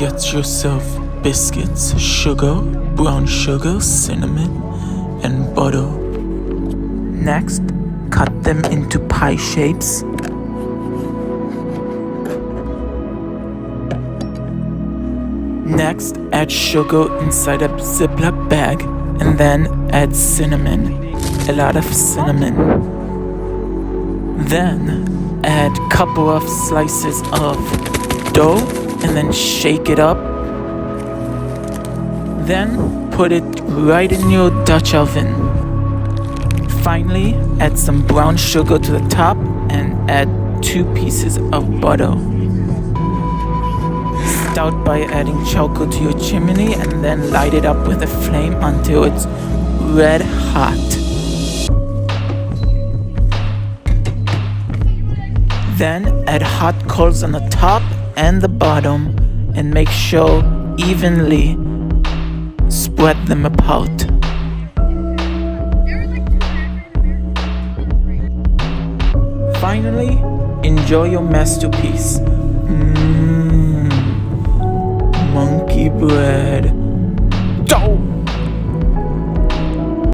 Get yourself biscuits, sugar, brown sugar, cinnamon, and butter. Next, cut them into pie shapes. Next, add sugar inside a Ziploc bag and then add cinnamon, a lot of cinnamon. Then add couple of slices of dough and then shake it up. Then put it right in your Dutch oven. Finally, add some brown sugar to the top and add 2 pieces of butter. Start by adding charcoal to your chimney and then light it up with a flame until it's red hot. Then add hot coals on the top and the bottom and make sure evenly spread them apart. Finally, enjoy your masterpiece. Monkey bread. Dough!